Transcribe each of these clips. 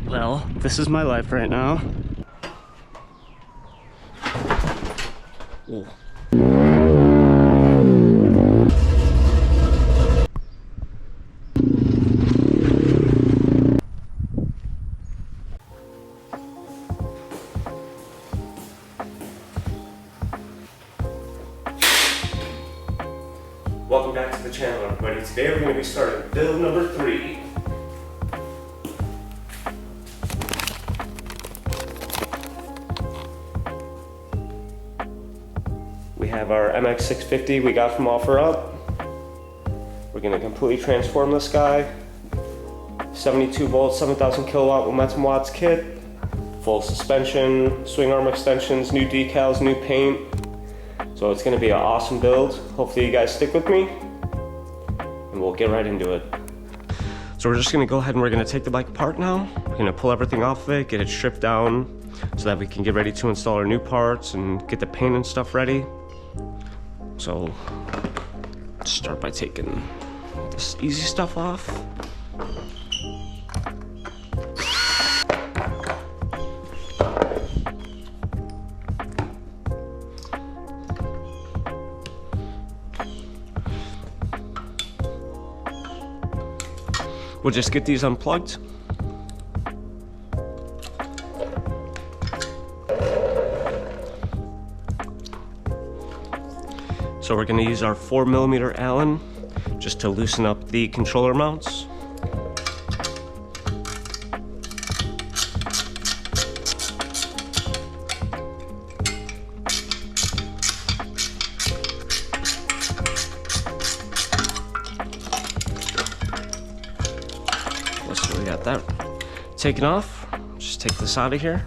Well, this is my life right now. Ooh. Welcome back to the channel, everybody. Today we're going to be starting build number 3. We have our MX650 we got from OfferUp. We're going to completely transform this guy. 72 volt, 7,000 kilowatt momentum watts kit. Full suspension, swing arm extensions, new decals, new paint. So it's going to be an awesome build. Hopefully you guys stick with me and we'll get right into it. So we're just going to go ahead and we're going to take the bike apart now. We're going to pull everything off of it, get it stripped down so that we can get ready to install our new parts and get the paint and stuff ready. So start by taking this easy stuff off. We'll just get these unplugged. So we're going to use our 4mm Allen just to loosen up the controller mounts. So we got that taken off. Just take this out of here.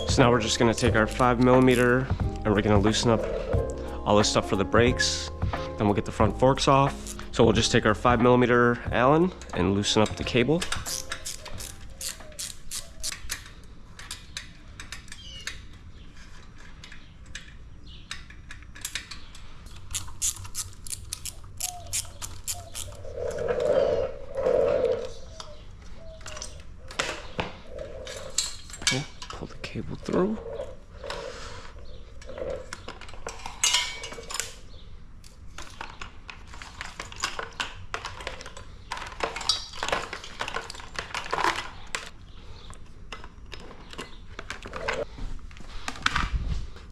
So now we're just going to take our 5mm and we're going to loosen up all this stuff for the brakes. Then we'll get the front forks off. So we'll just take our 5mm Allen and loosen up the cable. Okay, pull the cable through.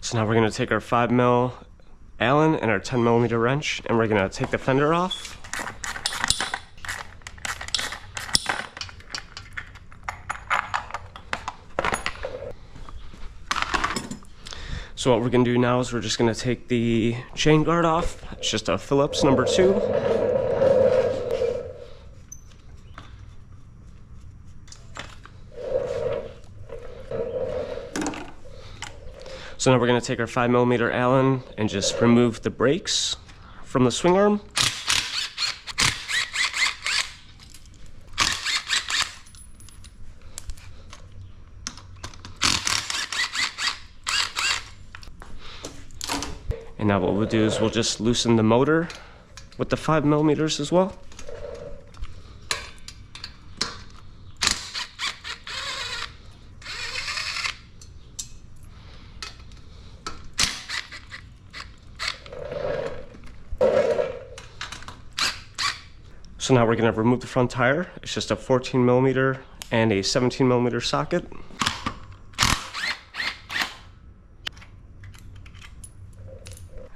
So now we're going to take our 5mm Allen and our 10mm wrench and we're going to take the fender off. So what we're going to do now is we're just going to take the chain guard off. It's just a Phillips number 2. So now we're going to take our 5mm Allen and just remove the brakes from the swing arm. And now what we'll do is we'll just loosen the motor with the 5mm as well. So now we're going to remove the front tire. It's just a 14mm and a 17mm socket.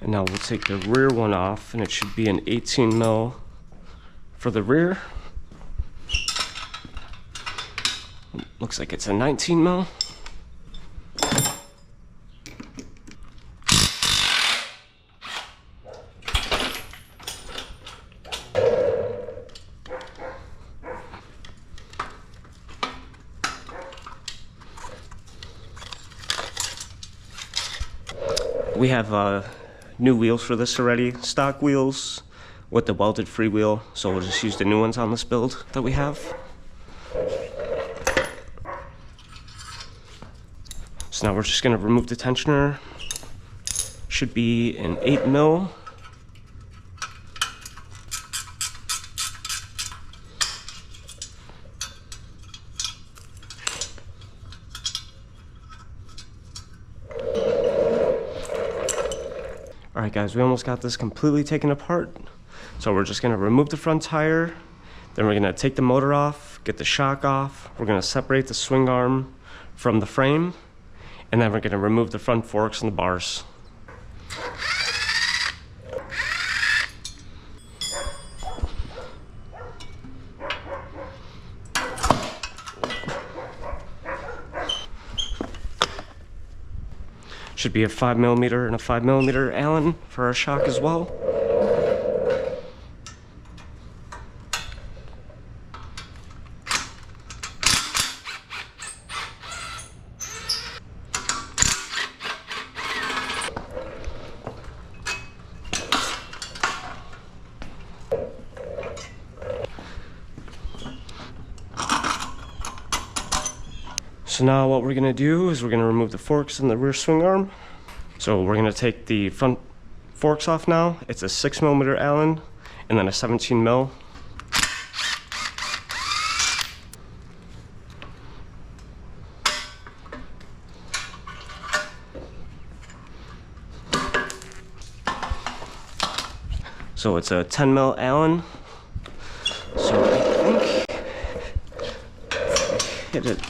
And now we'll take the rear one off, and it should be an 18mm for the rear. Looks like it's a 19mm. We have new wheels for this already, stock wheels with the welded freewheel, so we'll just use the new ones on this build that we have. So now we're just going to remove the tensioner. Should be an 8mm. Alright guys, we almost got this completely taken apart. So we're just gonna remove the front tire, then we're gonna take the motor off, get the shock off, we're gonna separate the swing arm from the frame, and then we're gonna remove the front forks and the bars. Should be a 5mm and a 5mm Allen for our shock as well. So now what we're gonna do is we're gonna remove the forks and the rear swing arm. So we're gonna take the front forks off now. It's a 6mm Allen and then a 17mm. So it's a 10mm Allen. So I think hit it.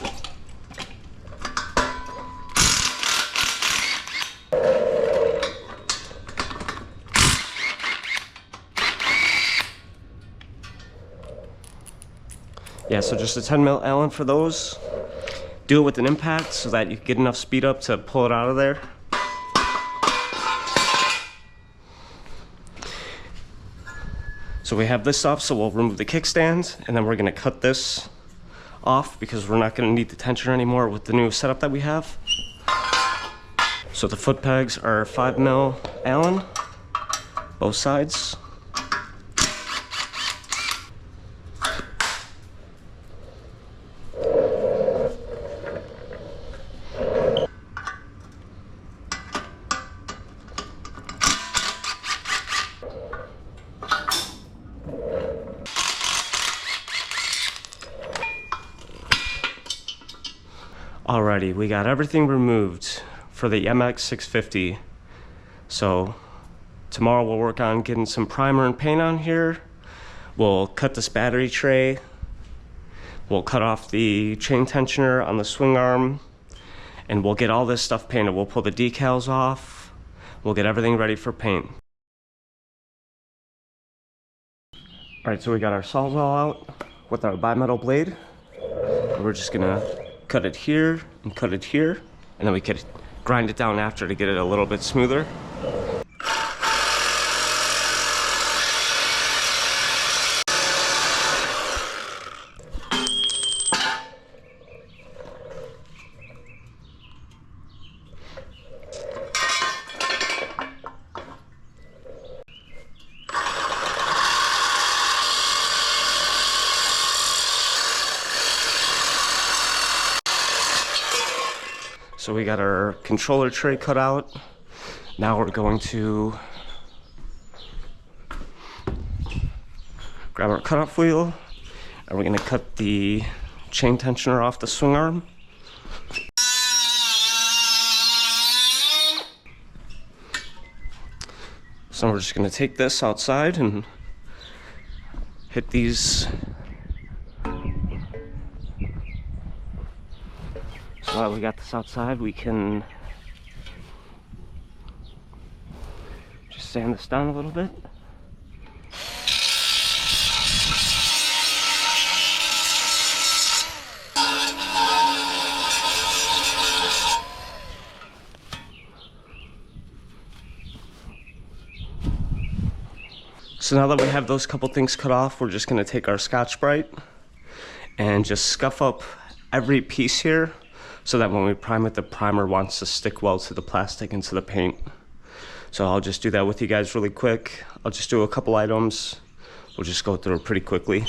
Yeah, so just a 10mm Allen for those. Do it with an impact so that you get enough speed up to pull it out of there. So we have this off, so we'll remove the kickstand, and then we're gonna cut this off because we're not gonna need the tensioner anymore with the new setup that we have. So the foot pegs are 5mm Allen, both sides. Alrighty, we got everything removed for the MX650. So tomorrow we'll work on getting some primer and paint on here. We'll cut this battery tray. We'll cut off the chain tensioner on the swing arm. And we'll get all this stuff painted. We'll pull the decals off. We'll get everything ready for paint. Alright, so we got our sawzall out with our bimetal blade. We're just gonna cut it here and cut it here, and then we could grind it down after to get it a little bit smoother. So we got our controller tray cut out. Now we're going to grab our cutoff wheel, and we're gonna cut the chain tensioner off the swing arm. So we're just gonna take this outside and hit these. So while we got this outside, we can just sand this down a little bit. So now that we have those couple things cut off, we're just gonna take our Scotch-Brite and just scuff up every piece here so that when we prime it, the primer wants to stick well to the plastic and to the paint. So I'll just do that with you guys really quick. I'll just do a couple items. We'll just go through it pretty quickly.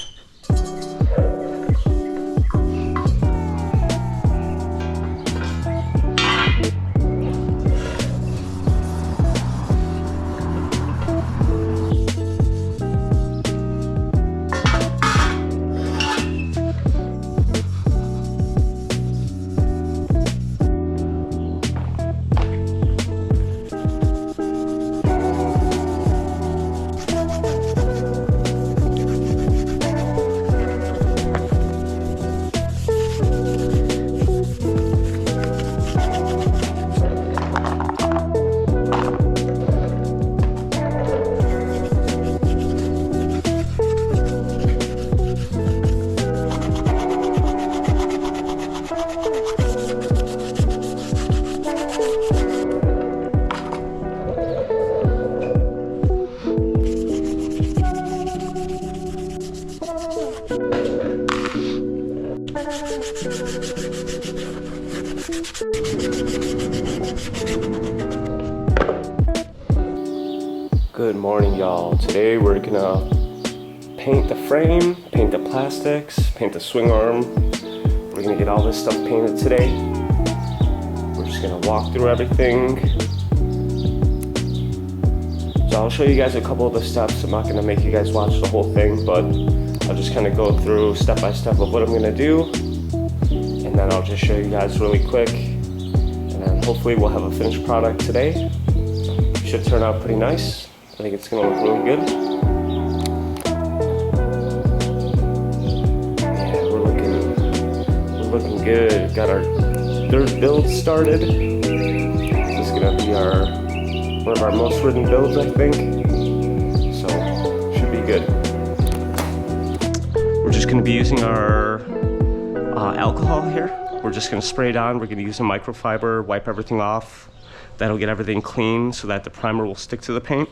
Good morning, y'all. Today we're gonna paint the frame, paint the plastics, paint the swing arm. We're gonna get all this stuff painted today. We're just gonna walk through everything. So I'll show you guys a couple of the steps. I'm not gonna make you guys watch the whole thing, but I'll just kind of go through step by step of what I'm gonna do. And then I'll just show you guys really quick. And then hopefully we'll have a finished product today. Should turn out pretty nice. I think it's gonna look really good. Yeah, we're looking good. Got our third build started. This is gonna be one of our most ridden builds, I think. So should be good. We're just gonna be using our alcohol here. We're just gonna spray it on. We're gonna use a microfiber, wipe everything off. That'll get everything clean so that the primer will stick to the paint.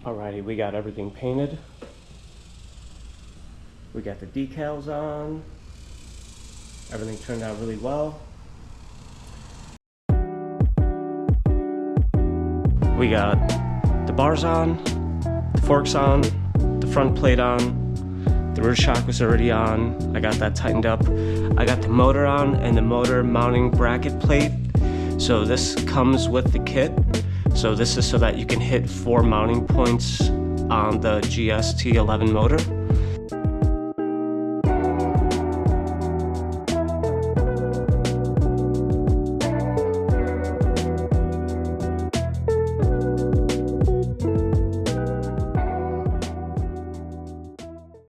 Alrighty, we got everything painted. We got the decals on. Everything turned out really well. We got the bars on, the forks on, the front plate on, the rear shock was already on. I got that tightened up. I got the motor on and the motor mounting bracket plate. So this comes with the kit. So this is so that you can hit 4 mounting points on the GST11 motor.